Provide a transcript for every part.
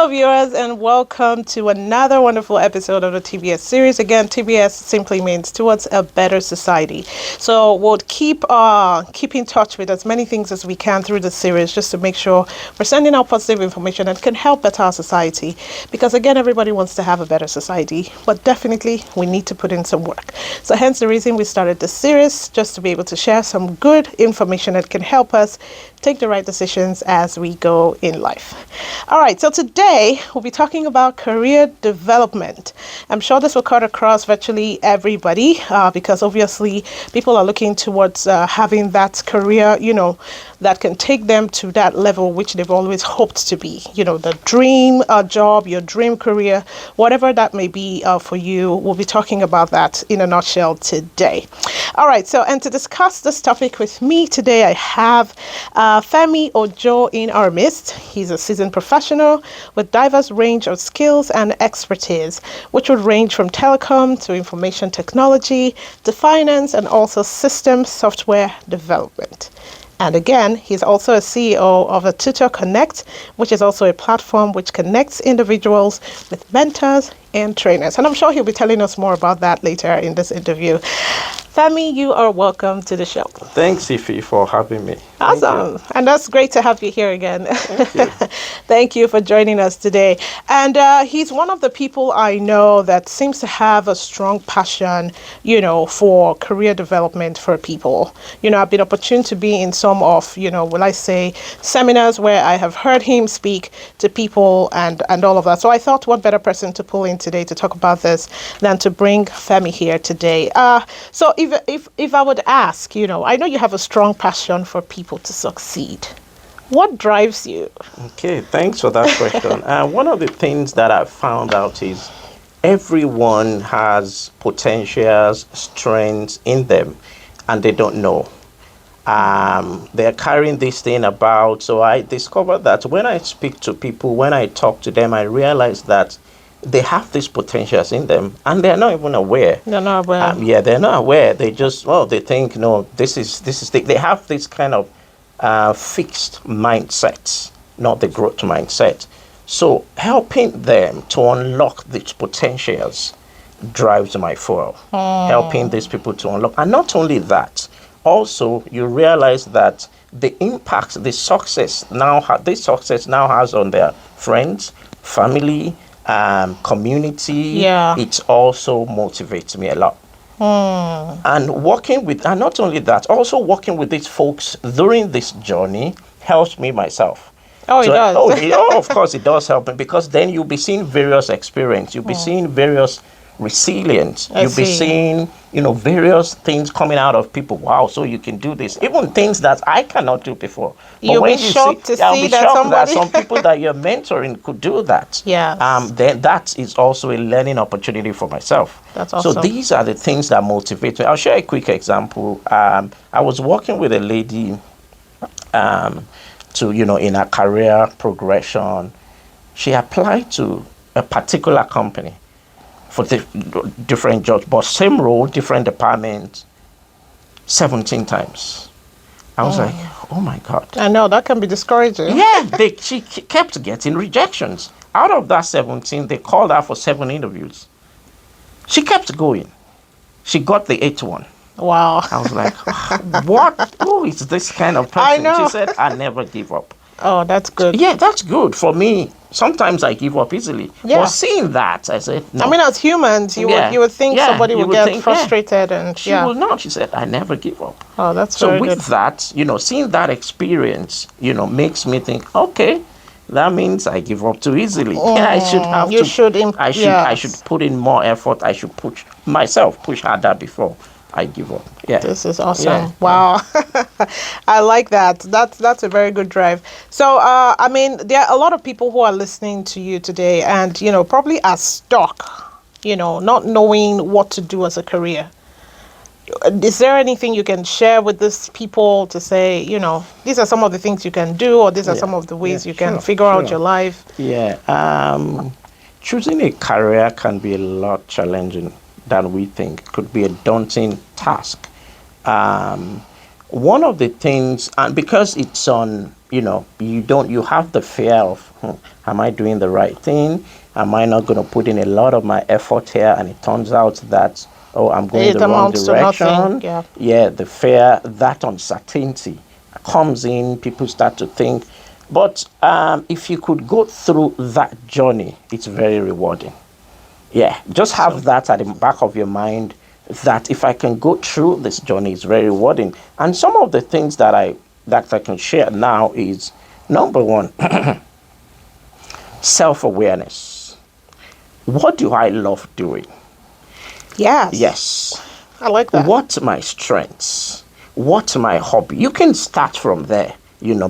Hello, viewers, and welcome to another wonderful episode of the TBS series. Again, TBS simply means Towards a Better Society. So we'll keep in touch with as many things as we can through the series, just to make sure we're sending out positive information that can help better our society. Because again, everybody wants to have a better society, but definitely we need to put in some work. So hence the reason we started this series, just to be able to share some good information that can help us take the right decisions as we go in life. All right, so today we'll be talking about career development. I'm sure this will cut across virtually everybody because obviously people are looking towards having that career, that can take them to that level which they've always hoped to be. The dream job, your dream career, whatever that may be for you. We'll be talking about that in a nutshell today. All right, so and to discuss this topic with me today, I have Femi Ojo in our midst. He's a seasoned professional with diverse range of skills and expertise, which would range from telecom to information technology to finance and also system software development. And again, he's also a CEO of a Tutor Connect, which is also a platform which connects individuals with mentors and trainers. And I'm sure he'll be telling us more about that later in this interview. Femi, you are welcome to the show. Thanks, Ife, for having me. Awesome. And that's great to have you here again. Thank you. Thank you for joining us today. And he's one of the people I know that seems to have a strong passion, for career development for people. I've been opportune to be in some of, seminars where I have heard him speak to people and all of that. So I thought what better person to pull in today to talk about this than to bring Femi here today. So if I would ask, I know you have a strong passion for people to succeed. What drives you? Okay, thanks for that question. One of the things that I found out is everyone has potentials, strengths in them, and they don't know. They're carrying this thing about. So I discovered that when I speak to people, when I talk to them, I realize that they have these potentials in them, and they're not even aware. They're not aware. They're not aware. They just, they think, no, this is. They have this kind of fixed mindset, not the growth mindset. So helping them to unlock these potentials drives my fuel. Helping these people to unlock, and not only that, also you realize that the impact, this success now has on their friends, family, community. It also motivates me a lot. And not only that, also working with these folks during this journey helps me myself. It does. Of course it does help me, because then you'll be seeing various experience, you'll be seeing various resilience, you'll be seeing various things coming out of people. Wow, so you can do this, even things that I cannot do before. You'll be shocked to see that some people that you're mentoring could do that. Then that is also a learning opportunity for myself. That's awesome. So these are the things that motivate me. I'll share a quick example. I was working with a lady in her career progression. She applied to a particular company for different jobs, but same role, different department, 17 times. I was like, oh my God. I know, that can be discouraging. Yeah, she kept getting rejections. Out of that 17, they called her for 7 interviews. She kept going. She got the 8th one. Wow. I was like, what? Who is this kind of person? I know. She said, I never give up. Oh, that's good. Yeah, that's good. For me, sometimes I give up easily. Yeah. But seeing that, I said, no. I mean, as humans, you would think somebody would get frustrated and she will not. She said, I never give up. Oh, that's so very good. So with that, seeing that experience, makes me think, okay, that means I give up too easily. I should put in more effort. I should push harder before I give up. Yeah. This is awesome. Yeah. Wow. I like that. That's a very good drive. So, there are a lot of people who are listening to you today and, probably are stuck, not knowing what to do as a career. Is there anything you can share with these people to say, these are some of the things you can do, or these are some of the ways you can figure out your life? Yeah. Choosing a career can be a lot challenging than we think. Could be a daunting task. One of the things, and because it's on, you have the fear of Am I doing the right thing? Am I not going to put in a lot of my effort here and it turns out that, oh, I'm going It the wrong amounts to nothing. direction? Yeah. Yeah, the fear, that uncertainty comes in, people start to think. But if you could go through that journey, it's very rewarding. Yeah, just So, have that at the back of your mind that if I can go through this journey, it's very rewarding. And some of the things that I can share now is number one, self-awareness. What do I love doing? yes, Yes. I like that. What's my strengths? What's my hobby? You can start from there,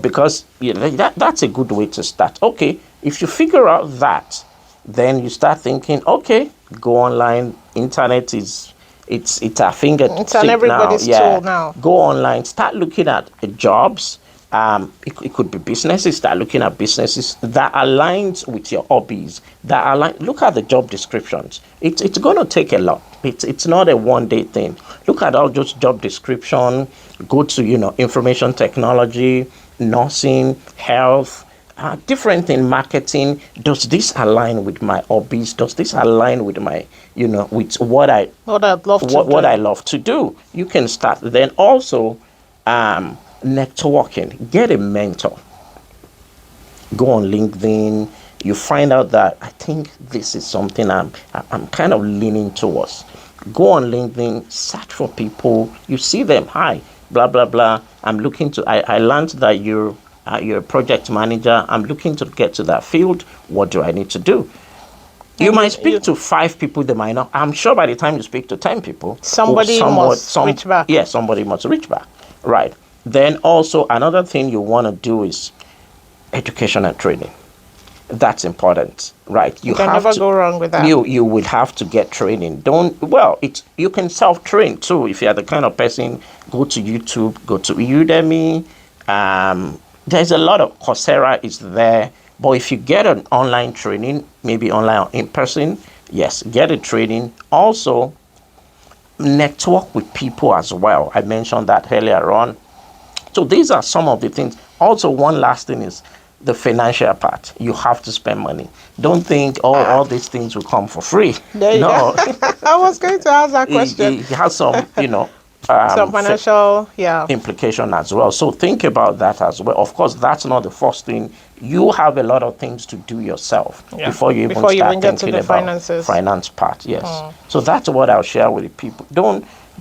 because that's a good way to start. Okay, if you figure out that, then you start thinking, okay, go online. Internet is it's a It's on fingertip now. everybody's Yeah, tool now. go online. Start looking at jobs. It could be businesses. Start looking at businesses that aligns with your hobbies. Look at the job descriptions. It's going to take a lot. It's not a one day thing. Look at all those job description. Go to information technology, nursing, health, different in marketing. Does this align with my hobbies? Does this align with my with what I'd love to what do. I love to do? You can start then also. Networking, get a mentor, go on LinkedIn. You find out that I think this is something I'm kind of leaning towards. Go on LinkedIn, search for people. You see them, hi, blah blah blah. I'm looking to. I learned that you're a project manager. I'm looking to get to that field. What do I need to do? You might speak to 5 people. They might not. I'm sure by the time you speak to 10 people, Somebody must reach back. Yeah, somebody must reach back. Right. Then also another thing you want to do is education and training. That's important, right? You can never go wrong with that. You will have to get training. You can self-train too. If you're the kind of person, go to YouTube, go to Udemy. There's a lot of Coursera is there. But if you get an online training, maybe online or in person, yes, get a training. Also, network with people as well. I mentioned that earlier on. So these are some of the things. Also, one last thing is the financial part. You have to spend money. Don't think, all these things will come for free. There you No, go. I was going to ask that question. it has some, Some financial, yeah. implication as well. So think about that as well. Of course, that's not the first thing. You have a lot of things to do yourself before you even start get to thinking the about finances. finance part. Yes. So that's what I'll share with the people.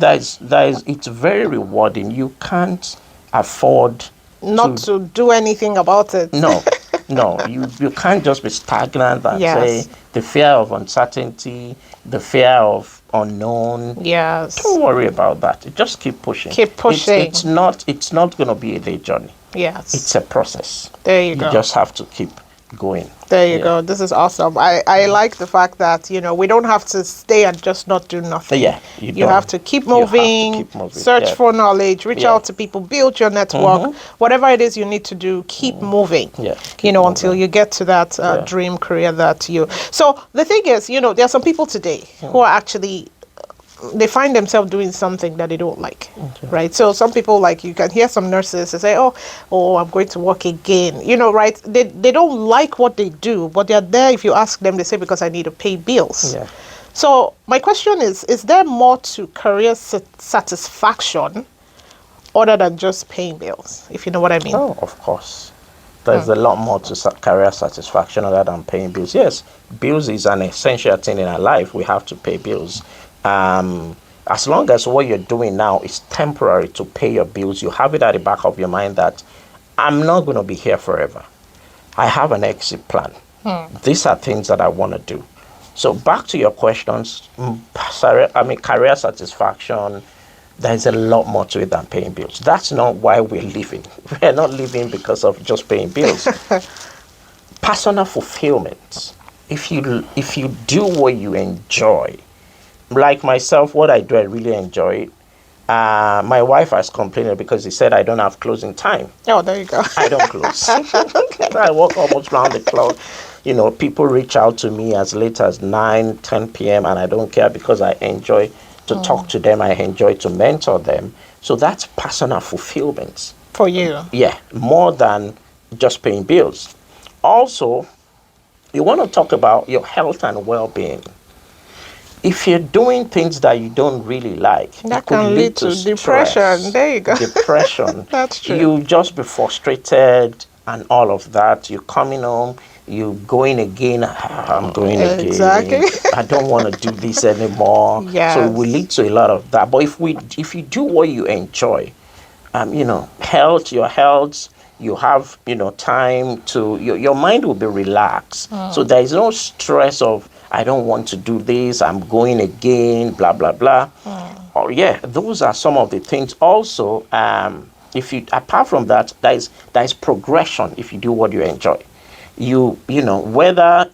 It's very rewarding. You can't afford Not to do anything about it. no, you can't just be stagnant and Yes. say the fear of uncertainty, the fear of unknown. Yes. Don't worry about that. Just keep pushing. Keep pushing. It's not going to be a day journey. Yes. It's a process. There you go. You just have to keep going. There you go. This is awesome. I like the fact that, we don't have to stay and just not do nothing. Yeah, You have to keep moving, search yeah. for knowledge, reach out to people, build your network, whatever it is you need to do, keep moving. Yeah, keep until moving. you get to that dream career that you. So the thing is, there are some people today who are actually they find themselves doing something that they don't like, right? So some people, like, you can hear some nurses they say, oh, I'm going to work again, right? They don't like what they do, but they're there. If you ask them, they say, because I need to pay bills. Yeah. So my question is there more to career satisfaction other than just paying bills, if you know what I mean? Oh, of course. There's a lot more to career satisfaction other than paying bills. Yes, bills is an essential thing in our life. We have to pay bills. As long as what you're doing now is temporary to pay your bills, you have it at the back of your mind that I'm not going to be here forever. I have an exit plan. These are things that I want to do. So back to your questions, career satisfaction, there's a lot more to it than paying bills. That's not why we're living. We're not living because of just paying bills. Personal fulfillment. If you do what you enjoy, like myself, what I do, I really enjoy it. My wife has complained because he said I don't have closing time. Oh, there you go. I don't close. I work almost round the clock. People reach out to me as late as 9, 10 p.m. and I don't care because I enjoy to talk to them. I enjoy to mentor them. So that's personal fulfillment. For you. Yeah, more than just paying bills. Also, you want to talk about your health and well-being. If you're doing things that you don't really like, it That could can lead lead to to depression. stress, There you go. depression. That's true. You just be frustrated and all of that. You're coming home, you going again. "Ah, I'm going Exactly. again. I don't want to do this anymore." So it will Yes. lead to a lot of that. But if you do what you enjoy, your health, you have, time to, your mind will be relaxed. So there is no stress of, I don't want to do this, I'm going again, blah, blah, blah. Oh, yeah, those are some of the things. Also, if you, apart from that, there is progression if you do what you enjoy. Whether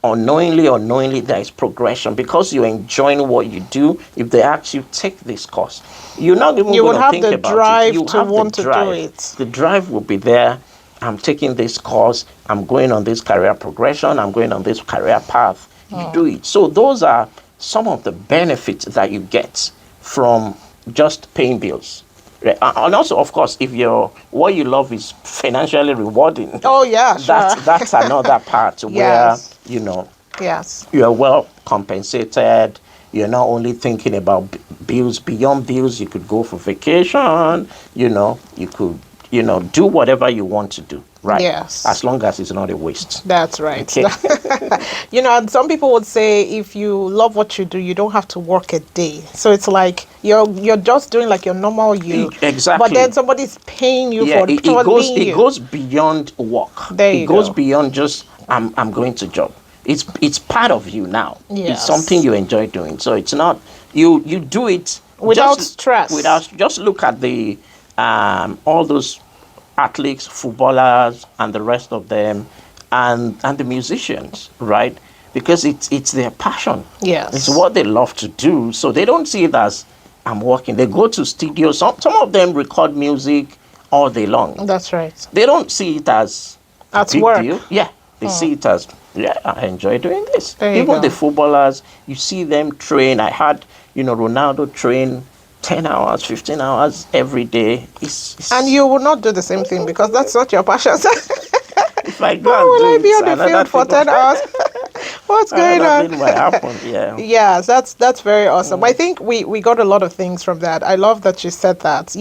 unknowingly there is progression because you're enjoying what you do. If they ask you, take this course, you're not even You going would to have think the about it. drive You to have the want to do drive. it. The drive will be there. I'm taking this course, I'm going on this career progression, I'm going on this career path. You do it. So those are some of the benefits that you get from just paying bills. Right. And also, of course, if what you love is financially rewarding, Oh yeah, sure. that's another part where Yes. Yes. you are well compensated. You're not only thinking about bills. Beyond bills, you could go for vacation. You could do whatever you want to do. Right. Yes. As long as it's not a waste. That's right. Okay. And some people would say if you love what you do, you don't have to work a day. So it's like you're just doing like your normal you. Exactly. But then somebody's paying you Yeah, for it goes being it you. goes beyond work. There It you goes go. beyond just I'm going to job. It's part of you now. It's Yes. something you enjoy doing. So it's not you do it Without just stress. Without, just look at the all those athletes, footballers, and the rest of them, and the musicians, right? Because it's their passion. Yes. It's what they love to do. So they don't see it as I'm working. They go to studios. Some of them record music all day long. That's right. They don't see it as a At big work. deal. Yeah, they see it as, yeah, I enjoy doing this. There you Even go. the footballers, you see them train. I had, Ronaldo train 10 hours, 15 hours every day. And you will not do the same thing because that's not your passion. if I go Why and will do I it, be on the another field for thing, 10 hours? What's going another on? thing might happen. Yeah. Yes, that's very awesome. I think we got a lot of things from that. I love that you said that.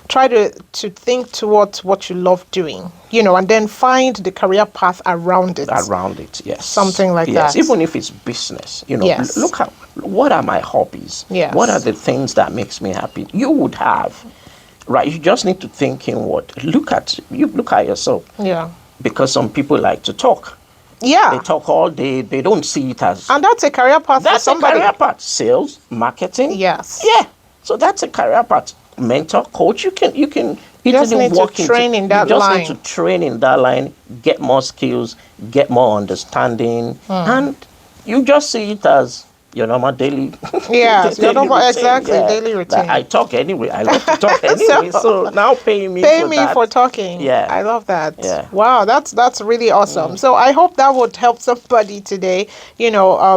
Try to think towards what you love doing. And then find the career path around it. Around it, yes. Something like yes. that. Even if it's business, Yes. look at what are my hobbies? Yes. What are the things that makes me happy? You would have, right? You just need to think inward. Look at yourself. Yeah. Because some people like to talk. Yeah. They talk all day. They don't see it as And that's a career path for that's a somebody. career path. Sales, marketing. Yes. Yeah. So that's a career path. Mentor, coach. You can just easily need to walk into- train in that You just line. need to train in that line, get more skills, get more understanding, and you just see it as your normal daily. Yes, your daily normal- routine, exactly, daily routine. That I talk anyway. I love to talk anyway. so now pay me Pay for me that. for talking. Yeah. I love that. Yeah. Wow, that's really awesome. So I hope that would help somebody today,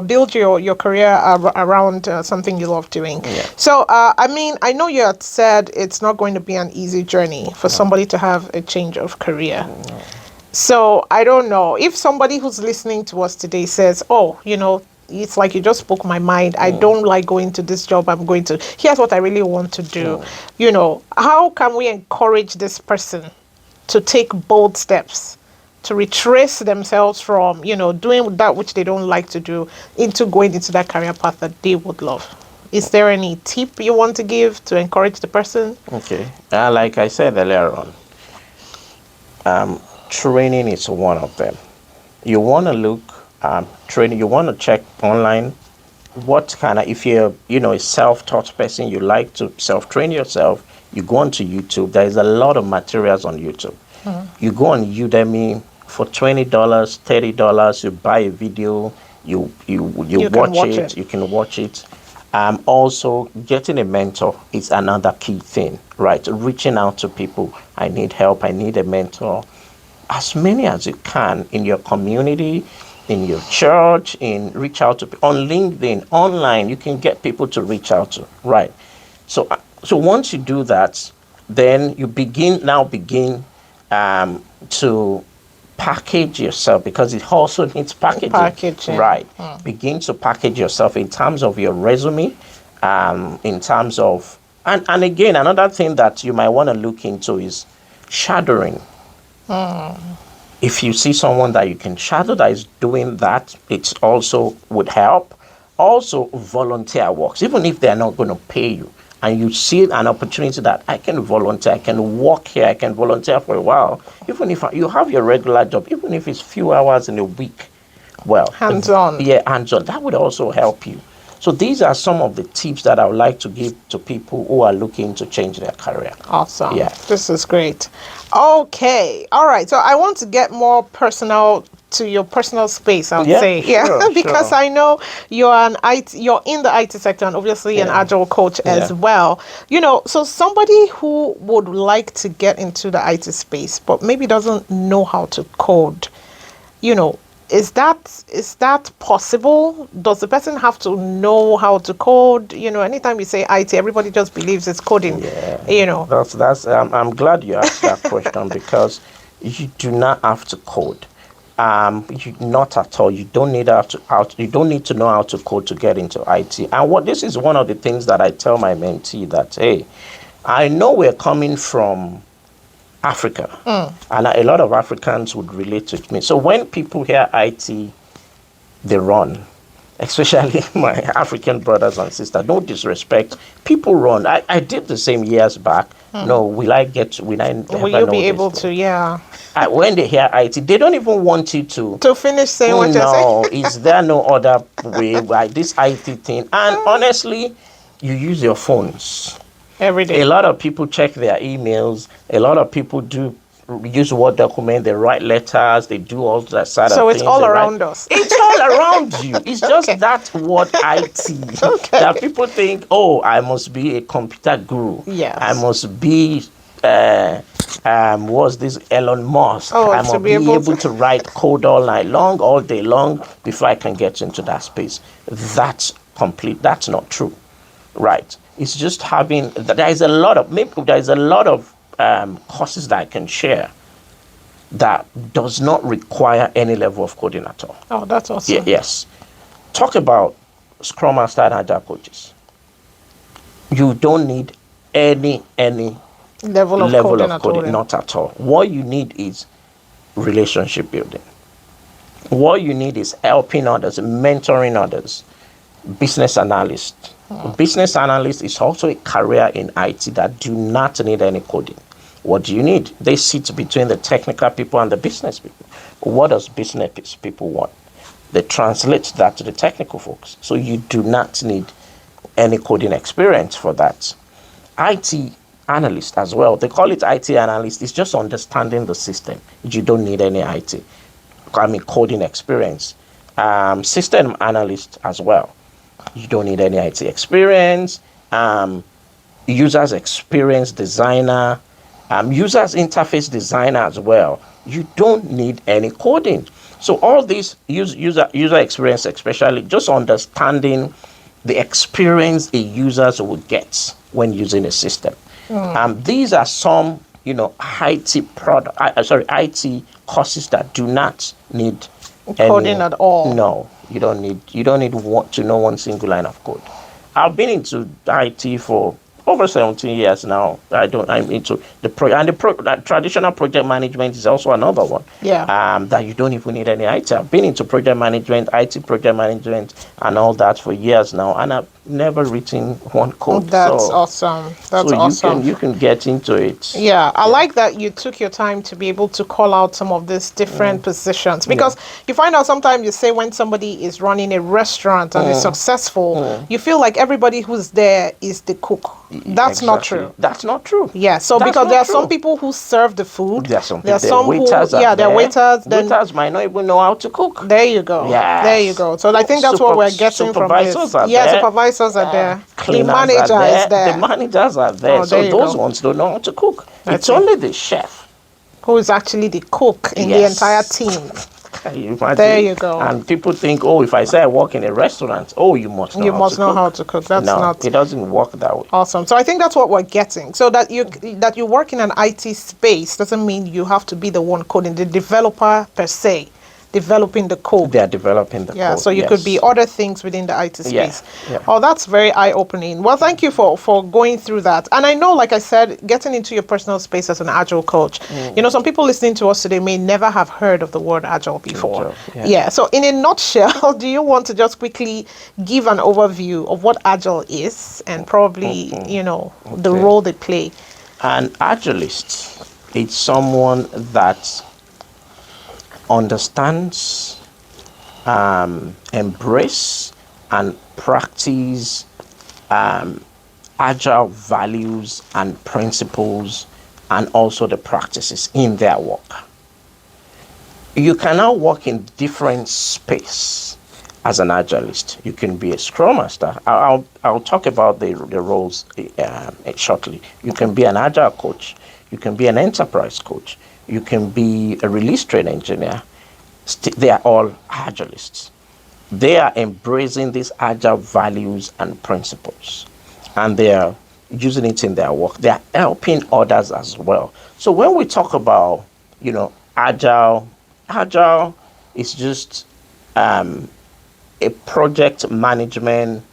build your career around something you love doing. Yeah. So, I know you had said it's not going to be an easy journey for somebody to have a change of career. So I don't know if somebody who's listening to us today says, oh, it's like you just spoke my mind. I don't like going to this job. I'm going to, here's what I really want to do. How can we encourage this person to take bold steps to retrace themselves from, doing that which they don't like to do into going into that career path that they would love? Is there any tip you want to give to encourage the person? Okay. Like I said earlier on, training is one of them. You want to look training. You want to check online what kind of, if you're a self-taught person, you like to self-train yourself. You go onto YouTube. There is a lot of materials on YouTube. You go on Udemy for $20, $30. You buy a video. You watch it. You can watch it. Also, getting a mentor is another key thing, right? Reaching out to people. I need help. I need a mentor. As many as you can in your community, in your church, reach out to people. On LinkedIn, online, you can get people to reach out to, right? So once you do that, then you begin to package yourself, because it also needs packaging. Packaging. Right. Begin to package yourself in terms of your resume, in terms of, and again, another thing that you might want to look into is shadowing. If you see someone that you can shadow that is doing that, it also would help. Also, volunteer works, even if they're not going to pay you, and you see an opportunity that I can volunteer, I can work here, I can volunteer for a while, even if you have your regular job, even if it's few hours in a week, well, Hands-on. Yeah, hands-on. That would also help you. So these are some of the tips that I would like to give to people who are looking to change their career. Awesome. Yeah. This is great. Okay. All right. So I want to get more personal to your personal space, I would say. Sure, because sure. I know you're in the IT sector and obviously an agile coach as well. So somebody who would like to get into the IT space but maybe doesn't know how to code, is that possible? Does the person have to know how to code? Anytime you say IT, everybody just believes it's coding. That's I'm glad you asked that question, because you do not have to code. Not at all. You don't need you don't need to know how to code to get into IT. And this is one of the things that I tell my mentee, that hey, I know we're coming from Africa, and a lot of Africans would relate to me. So when people hear IT, they run. Especially my African brothers and sisters. No disrespect. People run. I did the same years back. No, will you be able to? Yeah. When they hear IT, they don't even want you to finish saying what you're no, saying. is there no other way by this IT thing? And honestly, you use your phones every day. A lot of people check their emails. A lot of people do use Word document. They write letters. They do all that side of things. So it's all around us. It's all around you. It's just that word IT that people think, oh, I must be a computer guru. Yes. I must be what's this, Elon Musk. I must be able to write code all night long, all day long, before I can get into that space. That's not true. Right. It's just there's a lot of courses that I can share that does not require any level of coding at all. Oh, that's awesome. Yes. Talk about Scrum Master and Agile coaches. You don't need any level of coding. Not at all. What you need is relationship building. What you need is helping others, mentoring others. Business analyst. Business analyst is also a career in IT that do not need any coding. What do you need? They sit between the technical people and the business people. What does business people want? They translate that to the technical folks. So you do not need any coding experience for that. IT analyst as well. They call it IT analyst. It's just understanding the system. You don't need any coding experience. System analyst as well. You don't need any IT experience. Users experience designer. Users interface designer as well. You don't need any coding. So all these user experience, especially just understanding the experience a user will get when using a system. These are some IT courses that do not need coding at all. No, you don't need to know one single line of code. I've been into IT for over 17 years now. I'm into the traditional project management is also another one. Yeah. That you don't even need any IT. I've been into project management, IT project management, and all that for years now, and I've never written one code. That's awesome. That's awesome. You can get into it. Yeah, I like that you took your time to be able to call out some of these different positions, because you find out sometimes you say when somebody is running a restaurant and is successful, you feel like everybody who's there is the cook. That's not true. That's not true. Yeah, so because there are some people who serve the food. There are some waiters. They're waiters. Waiters might not even know how to cook. There you go. Yes. There you go. So I think that's what we're getting from this. Supervisors are there. The manager is there. The managers are there. So those ones don't know how to cook. It's only the chef who is actually the cook in the entire team. Can you imagine? There you go. And people think, oh, if I say I work in a restaurant, oh, you must know You how must to know cook. how to cook. That's No, not it doesn't work that way. awesome. So I think that's what we're getting. So that you work in an IT space doesn't mean you have to be the one coding, the developer per se, developing the code. They are developing the Yeah, code. so you could be yes. other things within the IT Yeah, space. yeah. Oh, that's very eye-opening. Well, thank you for going through that. And I know, like I said, getting into your personal space as an Agile coach, some people listening to us today may never have heard of the word Agile before. Agile, yeah. Yeah, so in a nutshell, do you want to just quickly give an overview of what Agile is and probably, the Okay. role they play? An agilist is someone that understands, embrace, and practice agile values and principles, and also the practices in their work. You can now work in different space as an agilist. You can be a scrum master. I'll talk about the roles shortly. You can be an agile coach. You can be an enterprise coach. You can be a release train engineer. They are all agilists. They are embracing these agile values and principles, and they are using it in their work. They are helping others as well. So when we talk about, agile is just a project management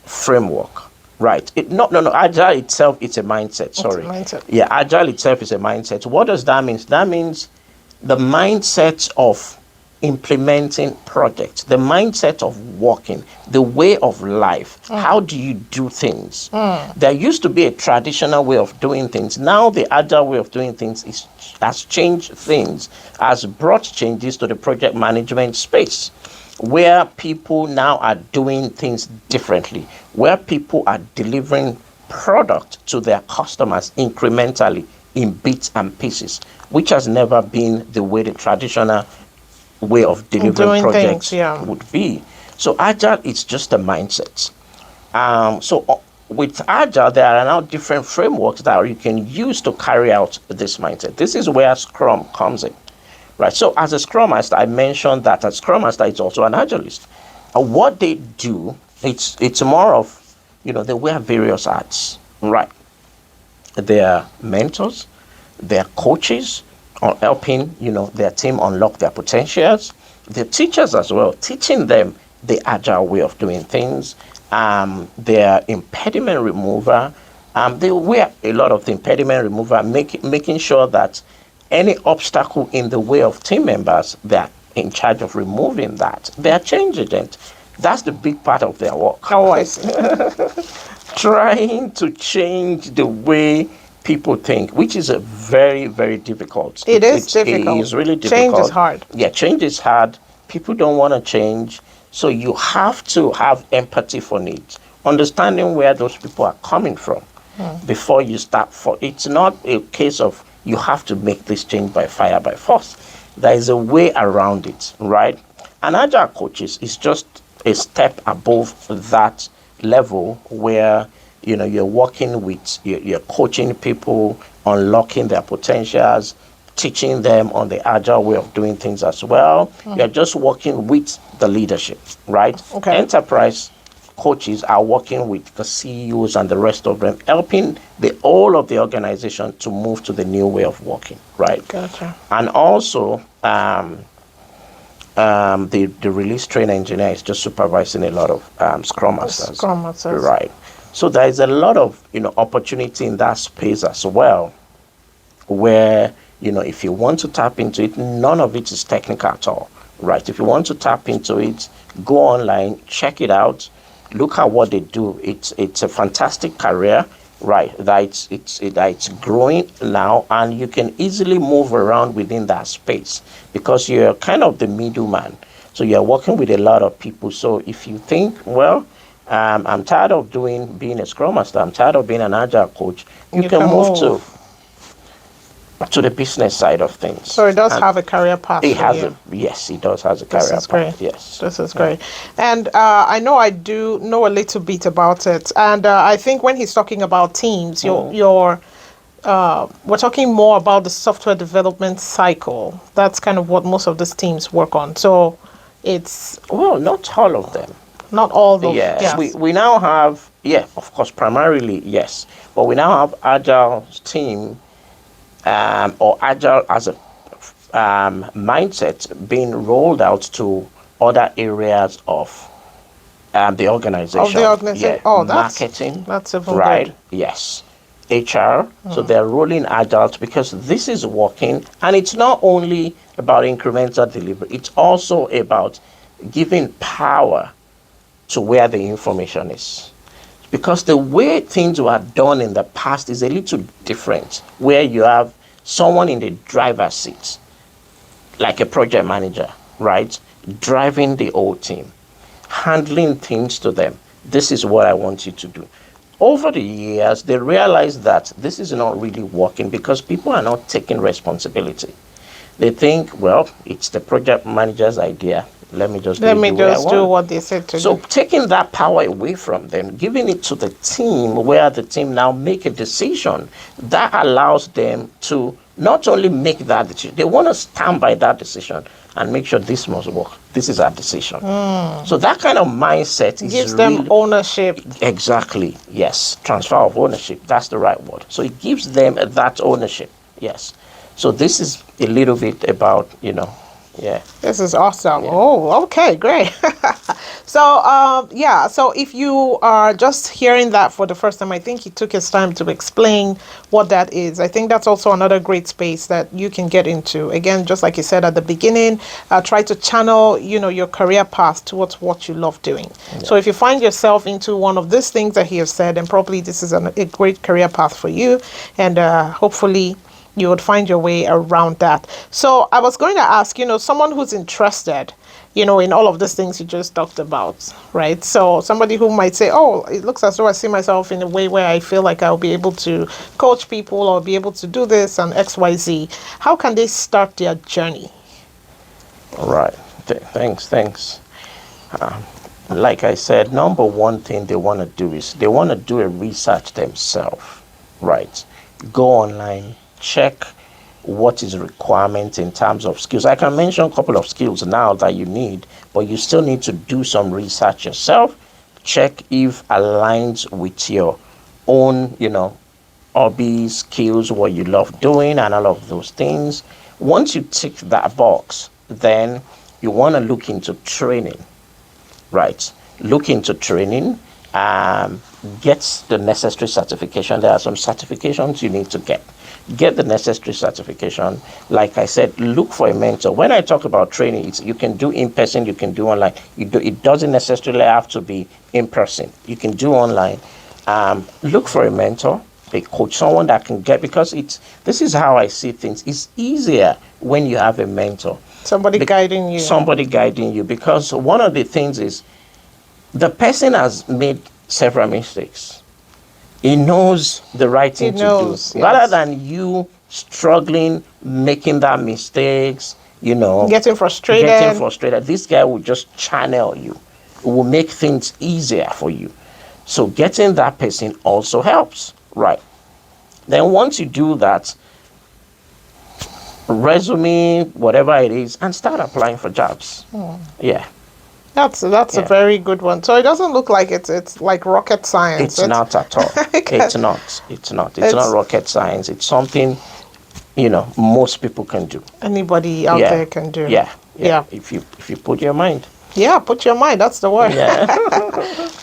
framework, right? Agile itself is a mindset. Sorry, mindset. Yeah, agile itself is a mindset. What does that mean? That means the mindset of implementing projects, the mindset of working, the way of life. How do you do things? There used to be a traditional way of doing things. Now the agile way of doing things has changed things, has brought changes to the project management space, where people now are doing things differently, where people are delivering product to their customers incrementally in bits and pieces, which has never been the way the traditional way of delivering Doing projects things, yeah. would be. So agile is just a mindset. With agile, there are now different frameworks that you can use to carry out this mindset. This is where Scrum comes in, right? So as a Scrum Master, I mentioned that a Scrum Master is also an agilist. What they do, it's more of, they wear various hats, right? They are mentors, they are coaches, on helping their team unlock their potentials. The teachers as well, teaching them the agile way of doing things. Their impediment remover. They wear a lot of the impediment remover, making sure that any obstacle in the way of team members, they're in charge of removing that. They are change agent. That's the big part of their work. Oh, I see. Trying to change the way people think, which is a very, very difficult. It is difficult. It is really difficult. Change is hard. Yeah, change is hard. People don't want to change. So you have to have empathy for needs, understanding where those people are coming from before you start. It's not a case of you have to make this change by fire, by force. There is a way around it, right? And agile coaches is just a step above that level where you're working with, you're coaching people, unlocking their potentials, teaching them on the agile way of doing things as well. You're just working with the leadership, right? Okay. Enterprise coaches are working with the CEOs and the rest of them, helping all of the organization to move to the new way of working, right? Gotcha. And also, the release train engineer is just supervising a lot of Scrum Masters. Scrum Masters. Right. So there is a lot of opportunity in that space as well, where if you want to tap into it, none of it is technical at all, right? If you want to tap into it, go online, check it out, look at what they do. It's a fantastic career, right? That it's growing now, and you can easily move around within that space because you're kind of the middleman. So you're working with a lot of people. So if you think, well, I'm tired of being a Scrum Master, I'm tired of being an Agile coach, you can move to the business side of things. So it does have a career path. Yes, it does has a career path. Great. Yes. This is great. And I know I do know a little bit about it. And I think when he's talking about teams, your we're talking more about the software development cycle. That's kind of what most of these teams work on. So it's Well, not all of them. not all of, Yeah, yes. we now have, yeah, of course, primarily, yes. But we now have Agile team, or Agile as a mindset being rolled out to other areas the Of the organization. organization. Yeah, Oh, marketing, that's even right? good. Yes. HR. So they're rolling Agile because this is working. And it's not only about incremental delivery, it's also about giving power to where the information is. Because the way things were done in the past is a little different, where you have someone in the driver's seat, like a project manager, right? Driving the whole team, handling things to them. This is what I want you to do. Over the years, they realized that this is not really working because people are not taking responsibility. They think, well, it's the project manager's idea. Let me just do Let it me the way I just do want. what they said to So do. taking that power away from them, giving it to the team, where the team now make a decision that allows them to not only make that decision, they want to stand by that decision and make sure this must work. This is our decision. So that kind of mindset is Gives them really, ownership. exactly, yes, transfer of ownership. That's the right word. So it gives them that ownership. Yes. So this is a little bit about, yeah. This is awesome. Yeah. Oh, okay, great. So, yeah, so if you are just hearing that for the first time, I think he took his time to explain what that is. I think that's also another great space that you can get into. Again, just like you said at the beginning, try to channel, your career path towards what you love doing. So if you find yourself into one of these things that he has said, and probably this is a great career path for you, and hopefully you would find your way around that. So I was going to ask, someone who's interested, in all of these things you just talked about, right? So somebody who might say, oh, it looks as though I see myself in a way where I feel like I'll be able to coach people or be able to do this and XYZ. How can they start their journey? All right. Thanks. Like I said, number one thing they want to do is they want to do a research themselves, right? Go online, check what is requirement in terms of skills. I can mention a couple of skills now that you need, but you still need to do some research yourself. Check if aligns with your own, hobbies, skills, what you love doing, and all of those things. Once you tick that box, then you want to look into training, right? Look into training, get the necessary certification. There are some certifications you need to get the necessary certification. Like I said, look for a mentor. When I talk about training, you can do in person, you can do online. It doesn't necessarily have to be in person. You can do online. Look for a mentor, a coach, someone that can because this is how I see things. It's easier when you have a mentor. Somebody guiding you. Somebody guiding you, because one of the things is the person has made several mistakes. He knows the right thing to do. Yes. Rather than you struggling, making that mistakes, Getting frustrated. this guy will just channel you. It will make things easier for you. So getting that person also helps, right? Then once you do that, resume, whatever it is, and start applying for jobs. Yeah. That's a Yeah. very good one. So it doesn't look like it's like rocket science. It's not at all. It's not. It's not rocket science. It's something, most people can do. Anybody out there can do. Yeah. If you put your mind. Yeah, put your mind. That's the word. Yeah.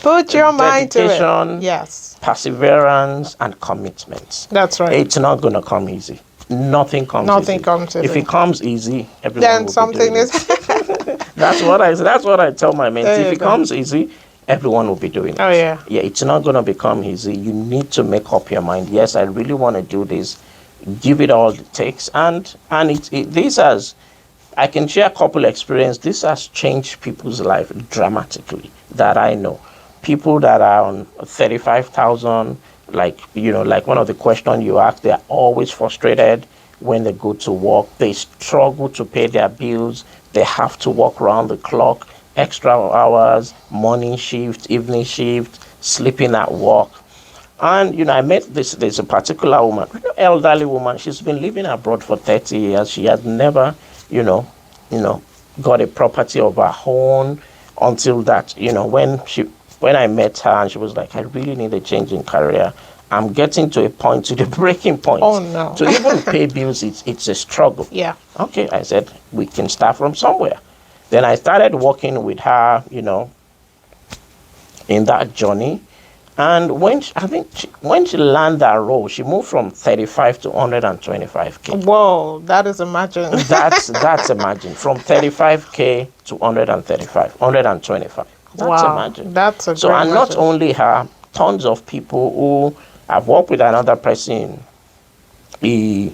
Put your mind to Dedication, it. Yes. perseverance, and commitment. That's right. It's not gonna come easy. Nothing comes easy. If it comes easy, everyone Then will be something doing is it. That's what I tell my mentees. There you If it go. comes easy, everyone will be doing it. Oh, yeah. Yeah, it's not gonna become easy. You need to make up your mind. Yes, I really want to do this. Give it all it takes, and this has. I can share a couple experience. This has changed people's life dramatically that I know. People that are on 35,000, like one of the questions you asked, they're always frustrated when they go to work. They struggle to pay their bills. They have to work around the clock, extra hours, morning shift, evening shift, sleeping at work. And, I met there's a particular woman, elderly woman. She's been living abroad for 30 years. She has never, you know, got a property of her own until that, when I met her and she was like, I really need a change in career. I'm getting to a point, to the breaking point. Oh, no. To even pay bills, it's a struggle. Yeah. Okay, I said, we can start from somewhere. Then I started working with her, in that journey. And when she landed that role, she moved from 35 to 125K. Whoa, that is imagine. That's imagine, from 35K to 125. That's Wow, imagine. that's a So, great and not imagine. only her, tons of people who I've worked with another person. He's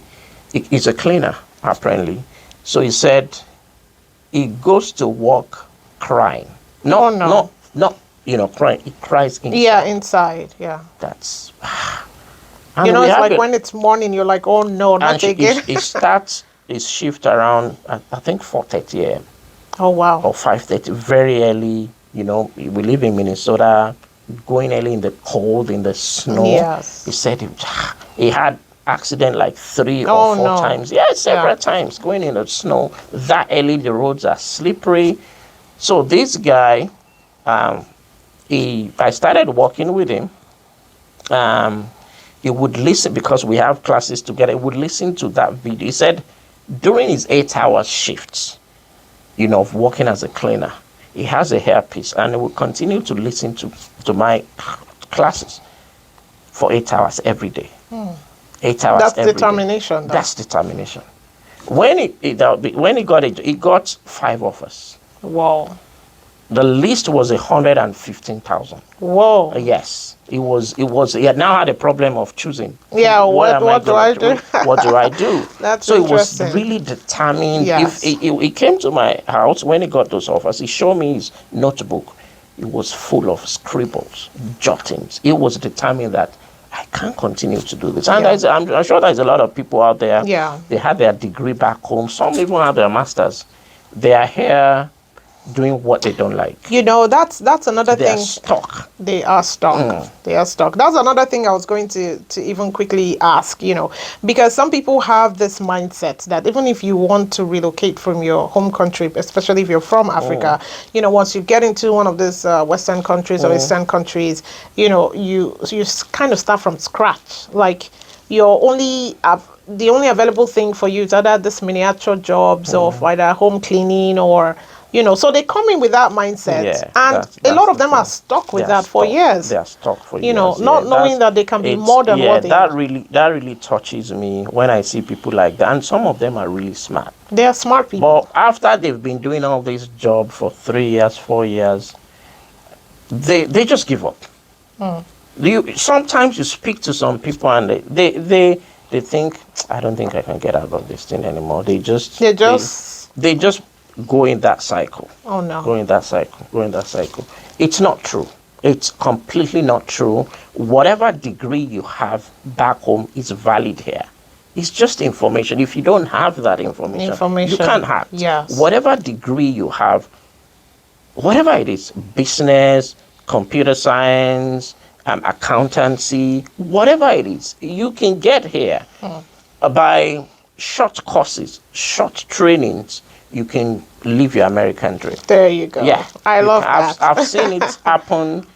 a cleaner, apparently. So he said he goes to work crying. No, Oh, no. not, crying. He cries inside. Yeah, inside. Yeah. That's. You know, we it's have like it- when it's morning, you're like, oh no, and not again. he starts his shift around, I think, 4:30 a.m. Oh wow. or 5:30, very early. We live in Minnesota, going early in the cold, in the snow. Yes. He said he had accident like 3 Oh, or 4 no. times. Yeah, several Yeah. times going in the snow. That early, the roads are slippery. So this guy, I started working with him. He would listen, because we have classes together. He would listen to that video. He said during his 8-hour shifts, of working as a cleaner, he has a hairpiece and he will continue to listen to my classes for 8 hours every day. 8 hours That's every day. determination, though. That's determination. When he got it, he got 5 offers. Whoa. The list was 115,000. Whoa. Yes, he had now had a problem of choosing. Yeah, am what do I gonna do? What do I do? That's so he was interesting. really determined. Yes. If he came to my house when he got those offers, he showed me his notebook. It was full of scribbles, jottings. He was determined that I can't continue to do this. And Yeah. I'm sure there's a lot of people out there. Yeah. They have their degree back home. Some even have their masters. They are here doing what they don't like. That's another They are thing. stuck. They are stuck. They are stuck. That's another thing I was going to even quickly ask, because some people have this mindset that even if you want to relocate from your home country, especially if you're from Africa, once you get into one of these Western countries or Eastern countries, you kind of start from scratch. Like you're the only available thing for you is either this miniature jobs of either home cleaning or so they come in with that mindset, Yeah, and a lot of them are stuck with They are that for stuck. years. They are stuck for You years. know, not knowing that they can be more than what they that really touches me when I see people like that, and some of them are really smart. They are smart people. But after they've been doing all this job for 3 years, 4 years, they just give up. Sometimes you speak to some people and they think, I don't think I can get out of this thing anymore. They just go in that cycle. Oh no. Go in that cycle. It's not true. It's completely not true. Whatever degree you have back home is valid here. It's just information. If you don't have that information, you can't have. Yes. Whatever degree you have, whatever it is, business, computer science, accountancy, whatever it is, you can get here by short courses, short trainings. You can live your American dream. There you go. Yeah, I love that. I've seen it happen,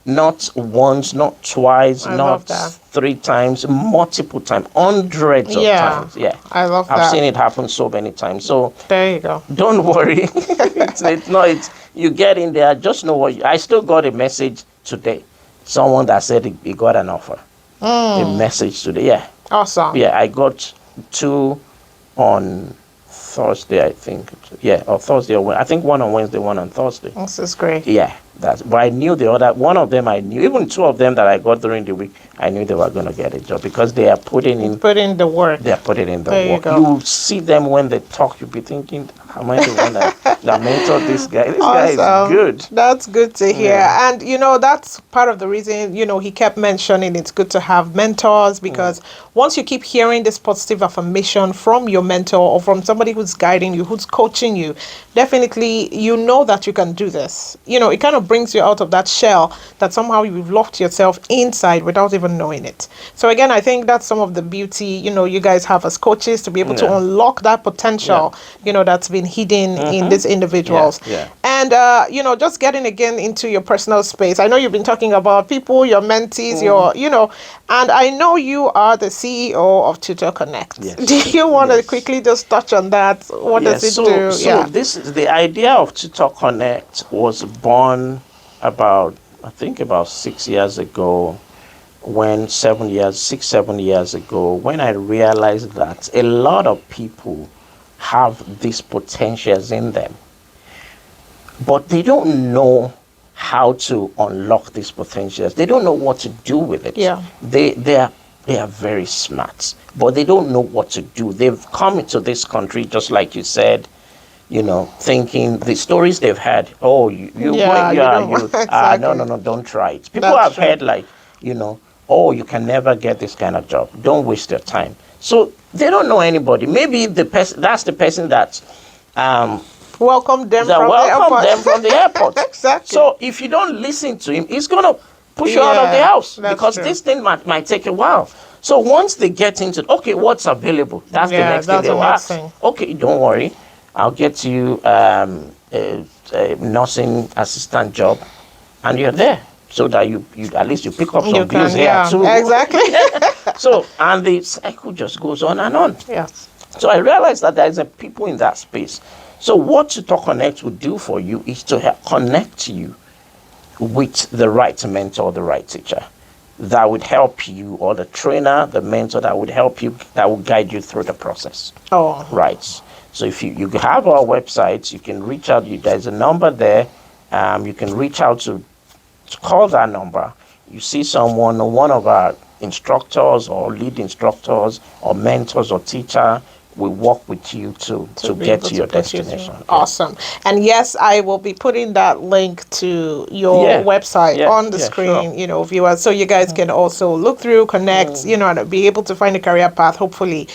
not once, not twice, I not love that. 3 times, multiple times, hundreds of times. Yeah, I love I've that. seen it happen so many times. So There you go. don't worry. It's you get in there. Just know I still got a message today. Someone that said he got an offer. A message today. Yeah. Awesome. Yeah, I got 2 on Thursday, I think. Yeah, or Thursday or I think one on Wednesday, one on Thursday. This is great. Yeah, but I knew the other one of them. I knew even 2 of them that I got during the week. I knew they were going to get a job because they are putting in. Put in the work. They are putting in the There you work. go. You see them when they talk. You'll be thinking, "Am I the one that mentored this guy? This guy is good." That's good to hear. Yeah. And that's part of the reason, he kept mentioning it's good to have mentors, because once you keep hearing this positive affirmation from your mentor or from somebody who's guiding you, who's coaching you, definitely that you can do this. It kind of brings you out of that shell that somehow you've locked yourself inside without even knowing it. So again, I think that's some of the beauty, you guys have as coaches to be able to Yeah. unlock that potential, Yeah. that's been hidden in these individuals. Yeah. And, just getting again into your personal space. I know you've been talking about people, your mentees, and I know you are the CEO of Tutor Connect. Yes. Do you want to Yes. quickly just touch on that? What does it do? So this is the idea of Tutor Connect was born about 6 years ago, when 7 years ago, when I realized that a lot of people have these potentials in them, but they don't know how to unlock these potentials. They don't know what to do with it. Yeah. They are very smart, but they don't know what to do. They've come into this country, just like you said, thinking the stories they've had. Oh, Exactly. no, don't try it. People That's have true. heard like, oh, you can never get this kind of job. Don't waste your time. So they don't know anybody. Maybe that's the person that Welcome them that from the welcome airport. them from the airport. Exactly. So if you don't listen to him, he's gonna push you out of the Yeah, house, that's because true. this thing might take a while. So once they get into, okay, what's available? That's the Yeah, next thing that's they the will next ask. thing. Okay, don't worry, I'll get you a nursing assistant job, and you're there, so that you at least you pick up some You bills can, here yeah, too. exactly. So, and the cycle just goes on and on. Yes. So I realized that there is a people in that space. So what Tutor Connect would do for you is to help connect you with the right mentor, the right teacher that would help you, or the trainer, the mentor that would help you, that will guide you through the process. Oh, Right. So if you have our website, you can reach out. There's a number there. You can reach out to call that number. You see someone, or one of our instructors or lead instructors or mentors or teacher will work with you to be get able to your push you destination. through. Awesome. And yes, I will be putting that link to your Yeah. website Yeah. on the Yeah, screen, sure. viewers, so you guys can also look through, connect, and be able to find a career path, hopefully,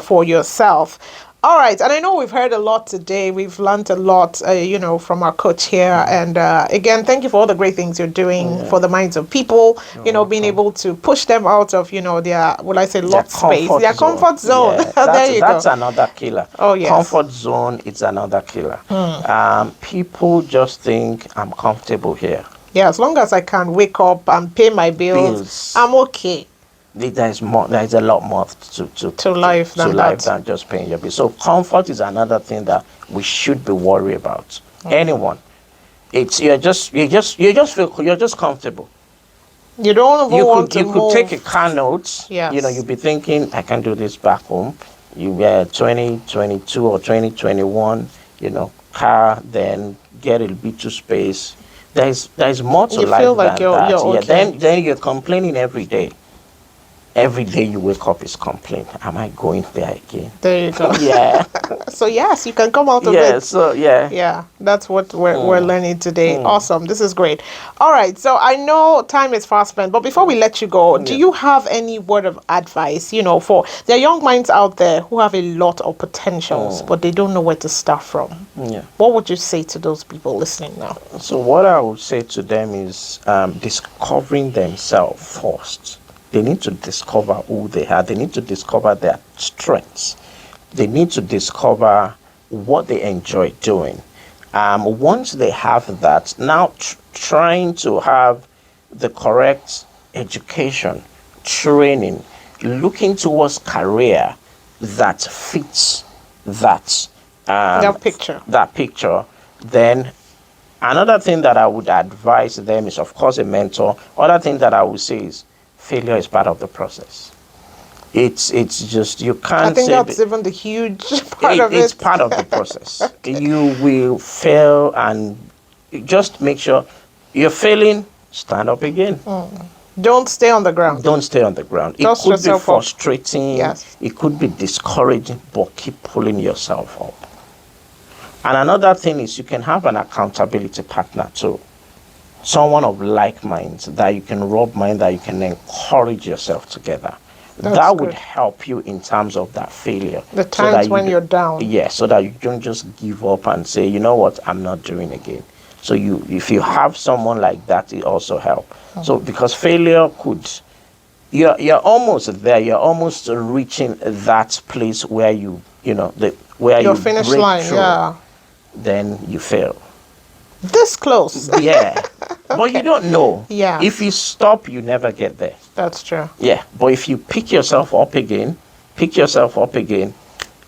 for yourself. All right, and I know we've heard a lot today. We've learned a lot, from our coach here. And again, thank you for all the great things you're doing for the minds of people. Being able to push them out of, their, will I say, locked space, their comfort zone. Yeah, There you that's go. another killer. Oh, yes. Comfort zone is another killer. People just think I'm comfortable here. Yeah, as long as I can wake up and pay my bills. I'm okay. There's more. There's a lot more to life than that. than just paying your bills. So comfort is another thing that we should be worried about. Anyone, it's you're just comfortable. You don't even want to You move. could take a car note. Yes. You'd be thinking, I can do this back home. You get 2022 or 2021, car, then get a B2 space. There's more to You life feel like than you're that. okay. Then you're complaining every day. Every day you wake up is complaint. Am I going there again? There you go. Yeah. So yes, you can come out of Yeah. it. So yeah. Yeah, that's what we're learning today. Awesome. This is great. All right. So I know time is fast spent, but before we let you go, do you have any word of advice, for there are young minds out there who have a lot of potentials, but they don't know where to start from? Yeah. What would you say to those people listening now? So what I would say to them is discovering themselves first. They need to discover who they are. They need to discover their strengths. They need to discover what they enjoy doing. Once they have that, now trying to have the correct education, training, looking towards career that fits that picture. That picture. Then another thing that I would advise them is, of course, a mentor. Other thing that I would say is failure is part of the process. It's just, you can't I think say that's even the huge part of it. it's part of the process. You will fail, and just make sure you're failing, stand up again. Don't stay on the ground. Don't stay on the ground. Dust It could be yourself up. frustrating. Yes. It could be discouraging, but keep pulling yourself up. And another thing is, you can have an accountability partner too. Someone of like minds that you can rub mind, that you can encourage yourself together. That would good. help you in terms of that failure. The So that times when don't- you're down. Yeah, so that you don't just give up and say, you know what, I'm not doing again. So if you have someone like that, it also help. So because failure could, you're almost there. You're almost reaching that place where where Your you finish break line, through. yeah. Then you fail. This close. Yeah. But you don't know. Yeah. If you stop, you never get there. That's true. Yeah. But if you pick yourself up again,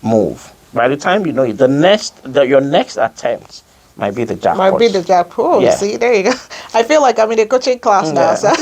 move. By the time you know it, your next attempt might be the jackpot. Might be the jackpot. Yeah. See, there you go. I feel like I'm in a coaching class now. Yeah. So.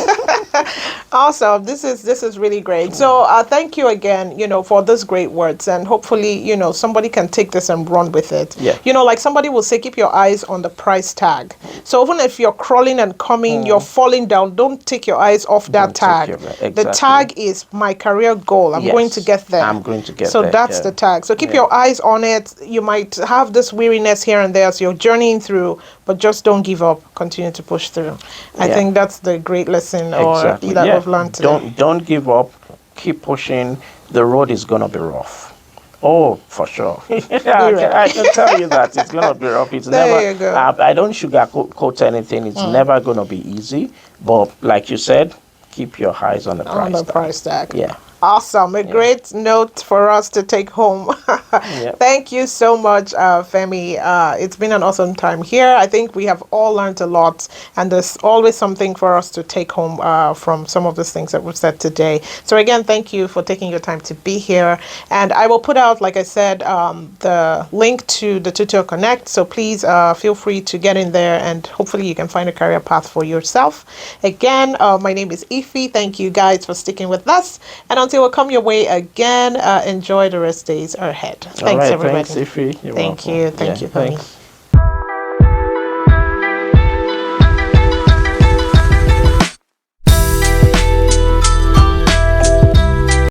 Awesome. This is really great. So thank you again, for these great words, and hopefully, somebody can take this and run with it. Yeah. Like somebody will say, keep your eyes on the price tag. So even if you're crawling and coming, you're falling down, don't take your eyes off that tag. The tag is my career goal. I'm going to get there. I'm going to get so there. So that's the tag. So keep your eyes on it. You might have this weariness here and there as you're journeying through, but just don't give up. Continue to push through. I think that's the great lesson that we've learned today. Don't give up. Keep pushing. The road is gonna be rough. Oh, for sure. I can tell you that it's gonna be rough. It's there you go. I don't sugarcoat anything. It's never gonna be easy. But like you said, keep your eyes on the price tag. Yeah. Awesome. A great note for us to take home. Thank you so much, Femi. It's been an awesome time here. I think we have all learned a lot, and there's always something for us to take home from some of these things that we've said today. So again, thank you for taking your time to be here. And I will put out, like I said, the link to the Tutor Connect. So please feel free to get in there, and hopefully you can find a career path for yourself. Again, my name is Ify. Thank you guys for sticking with us. And until we come your way again, enjoy the rest days ahead. Thanks, everybody. Thanks, Ify. Thank you. Thank you. Thanks.